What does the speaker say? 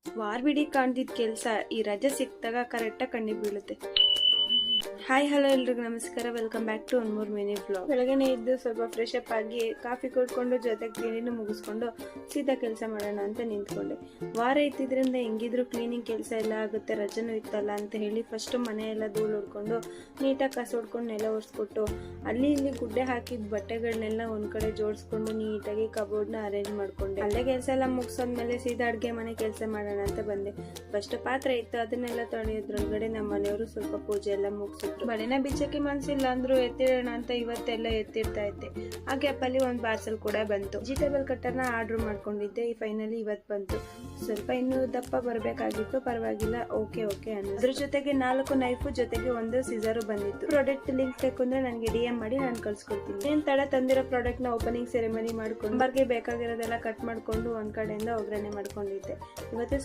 ವಾರ ಬಿಡಿ ಕಾಣ್ದಿದ್ ಕೆಲಸ ಈ ರಜೆ ಸಿಕ್ತಾಗ ಕರೆಕ್ಟಾಗಿ ಕಣ್ಣಿಗೆ ಬೀಳುತ್ತೆ. ಹಾಯ್ ಹಲೋ ಎಲ್ರಿಗೂ ನಮಸ್ಕಾರ, welcome back to one more mini vlog. ಬೆಳಗ್ಗೆನೇ ಇದ್ದು ಸ್ವಲ್ಪ ಫ್ರೆಶ್ ಅಪ್ ಆಗಿ ಕಾಫಿ ಕುಡ್ಕೊಂಡು ಜೊತೆಗೆ ತಿಂಡಿನೂ ಮುಗಿಸ್ಕೊಂಡು ಸೀದಾ ಕೆಲಸ ಮಾಡೋಣ ಅಂತ ನಿಂತ್ಕೊಂಡೆ. ವಾರ ಇತ್ತಿದ್ರಿಂದ ಹೆಂಗಿದ್ರು ಕ್ಲೀನಿಂಗ್ ಕೆಲಸ ಎಲ್ಲ ಆಗುತ್ತೆ, ರಜೆನೂ ಇತ್ತಲ್ಲ ಅಂತ ಹೇಳಿ ಫಸ್ಟ್ ಮನೆ ಎಲ್ಲ ಧೂಳು ಹೊಡ್ಕೊಂಡು ನೀಟಾಗಿ ಕಸ ಹೊಡ್ಕೊಂಡು ನೆಲ ಒರೆಸ್ಕೊಟ್ಟು ಅಲ್ಲಿ ಇಲ್ಲಿ ಗುಡ್ಡೆ ಹಾಕಿದ ಬಟ್ಟೆಗಳನ್ನೆಲ್ಲ ಒಂದ್ ಕಡೆ ಜೋಡಿಸ್ಕೊಂಡು ನೀಟಾಗಿ ಕಬೋರ್ಡ್ನ ಅರೇಂಜ್ ಮಾಡ್ಕೊಂಡೆ. ಅಲ್ಲೇ ಕೆಲಸ ಎಲ್ಲ ಮುಗಿಸೋದ್ಮೇಲೆ ಸೀದಾ ಅಡ್ಗೆ ಮನೆ ಕೆಲಸ ಮಾಡೋಣ ಅಂತ ಬಂದೆ. ಫಸ್ಟ್ ಪಾತ್ರೆ ಇತ್ತು, ಅದನ್ನೆಲ್ಲ ತೊಳೆಯೋದ್ರೊಳಗಡೆ ನಮ್ಮ ಮನೆಯವರು ಸ್ವಲ್ಪ ಪೂಜೆ ಎಲ್ಲ ಮುಗಿಸಿದ್ರು. ಬಳೆನ ಬಿಚ್ಚಕ್ಕೆ ಮನ್ಸಿಲ್ಲ ಅಂದ್ರು ಎತ್ತಿಡೋಣ ಅಂತ ಇವತ್ತೆಲ್ಲ ಎತ್ತಿಡ್ತಾ ಇದ್ದೆ. ಆ ಗ್ಯಾಪಲ್ಲಿ ಒಂದು ಪಾರ್ಸಲ್ ಕೂಡ ಬಂತು. ವೆಜಿಟೇಬಲ್ ಕಟ್ಟರ್ನ ಆರ್ಡರ್ ಮಾಡ್ಕೊಂಡಿದ್ದೆ, ಫೈನಲಿ ಇವತ್ತು ಬಂತು. ಸ್ವಲ್ಪ ಇನ್ನೂ ದಪ್ಪ ಬರಬೇಕಾಗಿತ್ತು, ಪರವಾಗಿಲ್ಲ, ಓಕೆ ಅನ್ನೋ. ಅದ್ರ ಜೊತೆಗೆ 4 ನೈಫು ಜೊತೆಗೆ ಒಂದು ಸಿಸರು ಬಂದಿತ್ತು. ಪ್ರಾಡಕ್ಟ್ ಲಿಂಕ್ ಬೇಕು ಅಂದ್ರೆ ನನಗೆ DM ಮಾಡಿ ನಾನು ಕಳ್ಸ್ಕೊಡ್ತೀನಿ. ಏನ್ ತಡ ತಂದಿರೋ ಪ್ರಾಡಕ್ಟ್ ನ ಓಪನಿಂಗ್ ಸೆರೆಮನಿ ಮಾಡ್ಕೊಂಡು ಬರ್ಗೆ ಬೇಕಾಗಿರೋದೆಲ್ಲ ಕಟ್ ಮಾಡ್ಕೊಂಡು ಒಂದ್ ಕಡೆಯಿಂದ ಒಗ್ಗರಣೆ ಮಾಡ್ಕೊಂಡಿದ್ದೆ. ಇವತ್ತು